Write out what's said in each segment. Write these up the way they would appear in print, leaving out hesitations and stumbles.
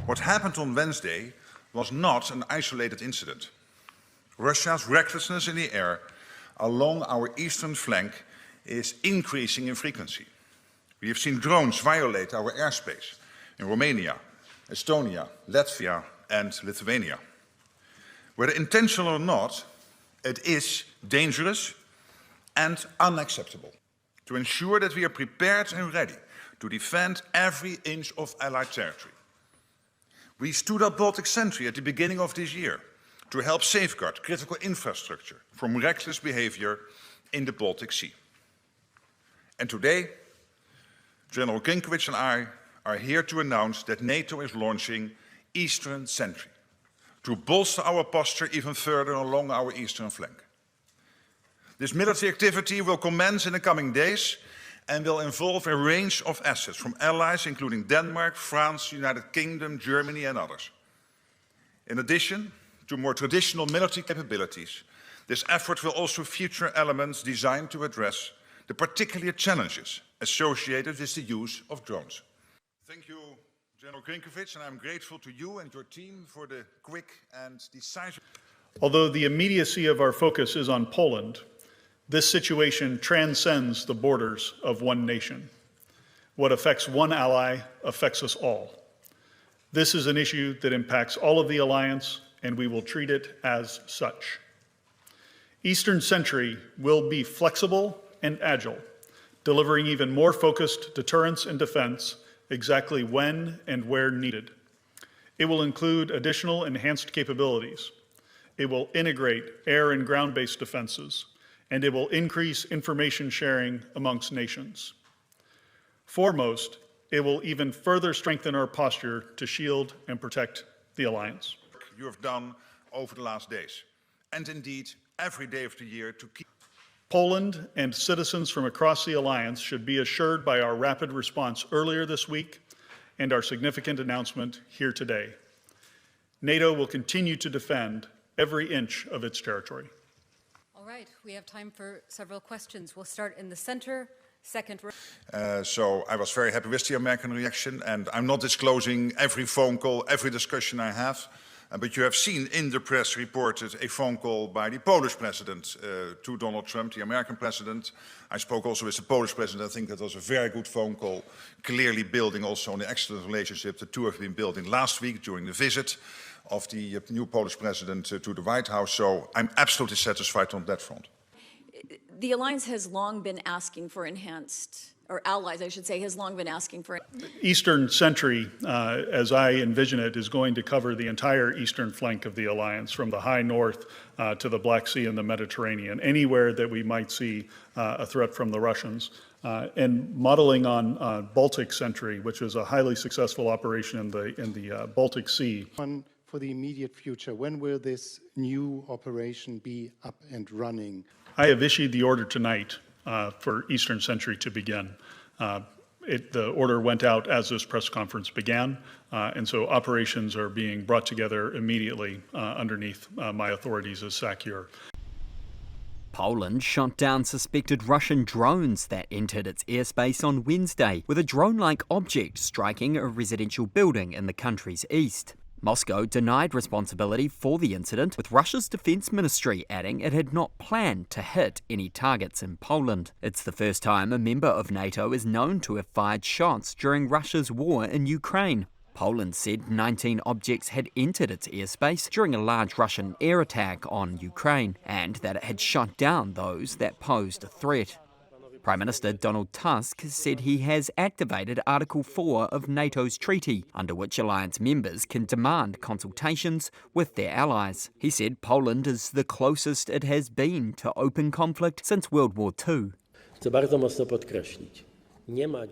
What happened on Wednesday was not an isolated incident. Russia's recklessness in the air along our eastern flank is increasing in frequency. We have seen drones violate our airspace in Romania, Estonia, Latvia, and Lithuania. Whether intentional or not, it is dangerous and unacceptable. To ensure that we are prepared and ready to defend every inch of Allied territory, we stood up Baltic Sentry at the beginning of this year to help safeguard critical infrastructure from reckless behavior in the Baltic Sea. And today, General Grinkovich and I are here to announce that NATO is launching Eastern Sentry to bolster our posture even further along our eastern flank. This military activity will commence in the coming days and will involve a range of assets from allies including Denmark, France, United Kingdom, Germany and others. In addition to more traditional military capabilities, this effort will also feature elements designed to address the particular challenges associated with the use of drones. Thank you, General Grinkovich, and I'm grateful to you and your team for the quick and decisive... Although the immediacy of our focus is on Poland, this situation transcends the borders of one nation. What affects one ally affects us all. This is an issue that impacts all of the alliance, and we will treat it as such. Eastern Sentry will be flexible and agile, delivering even more focused deterrence and defense exactly when and where needed. It will include additional enhanced capabilities. It will integrate air and ground-based defenses, and it will increase information sharing amongst nations. Foremost, it will even further strengthen our posture to shield and protect the alliance. You have done over the last days, and indeed every day of the year to keep... Poland and citizens from across the alliance should be assured by our rapid response earlier this week and our significant announcement here today. NATO will continue to defend every inch of its territory. All right, we have time for several questions. We'll start in the center. Second. So I was very happy with the American reaction, and I'm not disclosing every phone call, every discussion I have. But you have seen in the press reported a phone call by the Polish president to Donald Trump, the American president. I spoke also with the Polish president. I think that was a very good phone call, clearly building also on the excellent relationship the two have been building last week during the visit of the new Polish president to the White House. So I'm absolutely satisfied on that front. The alliance has long been asking for enhanced, or allies, I should say, has long been asking for... Eastern Sentry, as I envision it, is going to cover the entire eastern flank of the alliance, from the high north to the Black Sea and the Mediterranean, anywhere that we might see a threat from the Russians. And modeling on Baltic Sentry, which is a highly successful operation in the Baltic Sea. For the immediate future, when will this new operation be up and running? I have issued the order tonight for Eastern Sentry to begin. The order went out as this press conference began, and so operations are being brought together immediately underneath my authorities as SACEUR. Poland shot down suspected Russian drones that entered its airspace on Wednesday, with a drone-like object striking a residential building in the country's east. Moscow denied responsibility for the incident, with Russia's defense ministry adding it had not planned to hit any targets in Poland. It's the first time a member of NATO is known to have fired shots during Russia's war in Ukraine. Poland said 19 objects had entered its airspace during a large Russian air attack on Ukraine, and that it had shot down those that posed a threat. Prime Minister Donald Tusk said he has activated Article 4 of NATO's treaty, under which alliance members can demand consultations with their allies. He said Poland is the closest it has been to open conflict since World War II.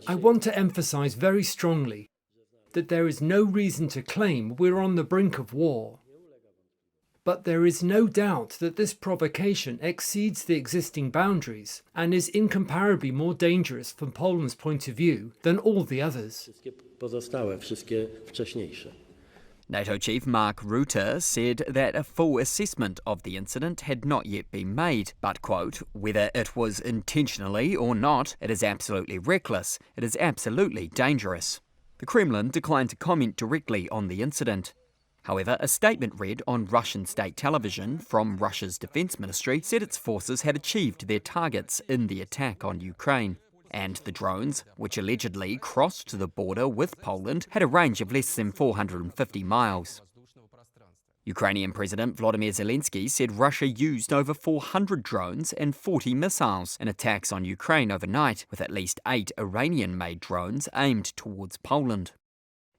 I want to emphasize very strongly that there is no reason to claim we're on the brink of war. But there is no doubt that this provocation exceeds the existing boundaries and is incomparably more dangerous from Poland's point of view than all the others. NATO Chief Mark Rutte said that a full assessment of the incident had not yet been made, but, quote, whether it was intentionally or not, it is absolutely reckless, it is absolutely dangerous. The Kremlin declined to comment directly on the incident. However, a statement read on Russian state television from Russia's defense ministry said its forces had achieved their targets in the attack on Ukraine. And the drones, which allegedly crossed the border with Poland, had a range of less than 450 miles. Ukrainian President Volodymyr Zelensky said Russia used over 400 drones and 40 missiles in attacks on Ukraine overnight, with at least 8 Iranian-made drones aimed towards Poland.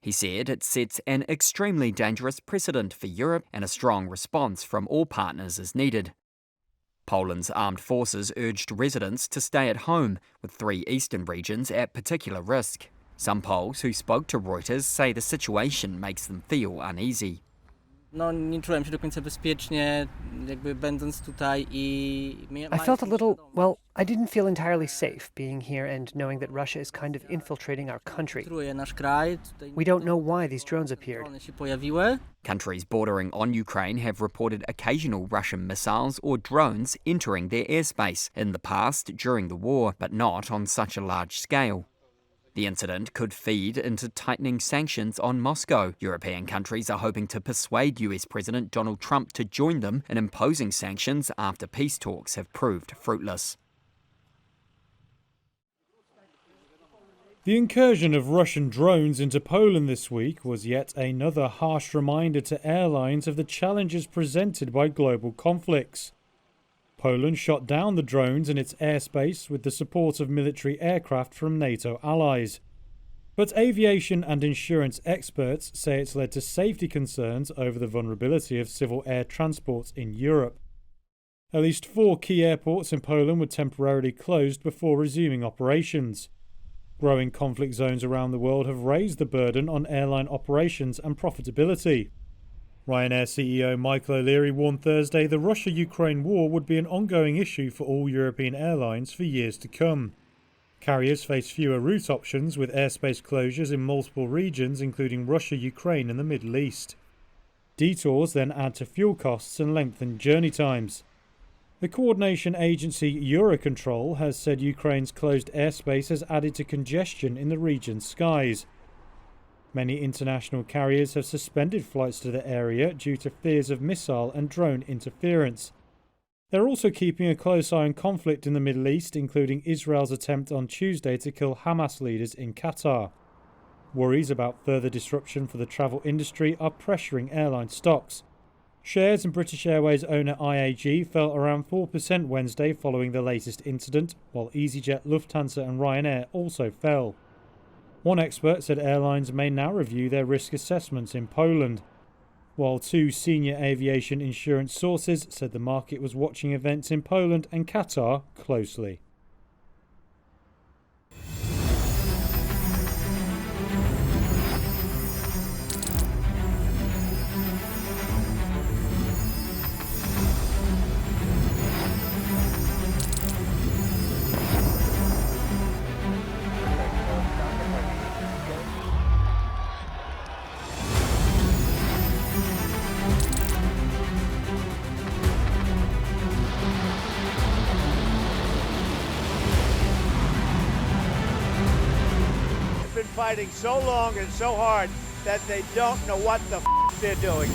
He said it sets an extremely dangerous precedent for Europe and a strong response from all partners is needed. Poland's armed forces urged residents to stay at home, with 3 eastern regions at particular risk. Some Poles who spoke to Reuters say the situation makes them feel uneasy. Nie czułem się do końca bezpiecznie, jakby będąc tutaj I felt a little, well, I didn't feel entirely safe being here and knowing that Russia is kind of infiltrating our country. nasz kraj. We don't know why these drones appeared. One się pojawiły. Countries bordering on Ukraine have reported occasional Russian missiles or drones entering their airspace in the past during the war, but not on such a large scale. The incident could feed into tightening sanctions on Moscow. European countries are hoping to persuade US President Donald Trump to join them in imposing sanctions after peace talks have proved fruitless. The incursion of Russian drones into Poland this week was yet another harsh reminder to airlines of the challenges presented by global conflicts. Poland shot down the drones in its airspace with the support of military aircraft from NATO allies. But aviation and insurance experts say it's led to safety concerns over the vulnerability of civil air transport in Europe. At least 4 key airports in Poland were temporarily closed before resuming operations. Growing conflict zones around the world have raised the burden on airline operations and profitability. Ryanair CEO Michael O'Leary warned Thursday the Russia-Ukraine war would be an ongoing issue for all European airlines for years to come. Carriers face fewer route options with airspace closures in multiple regions including Russia, Ukraine and the Middle East. Detours then add to fuel costs and lengthen journey times. The coordination agency Eurocontrol has said Ukraine's closed airspace has added to congestion in the region's skies. Many international carriers have suspended flights to the area due to fears of missile and drone interference. They're also keeping a close eye on conflict in the Middle East, including Israel's attempt on Tuesday to kill Hamas leaders in Qatar. Worries about further disruption for the travel industry are pressuring airline stocks. Shares in British Airways owner IAG fell around 4% Wednesday following the latest incident, while EasyJet, Lufthansa and Ryanair also fell. One expert said airlines may now review their risk assessments in Poland, while 2 senior aviation insurance sources said the market was watching events in Poland and Qatar closely. Fighting so long and so hard that they don't know what the they're doing.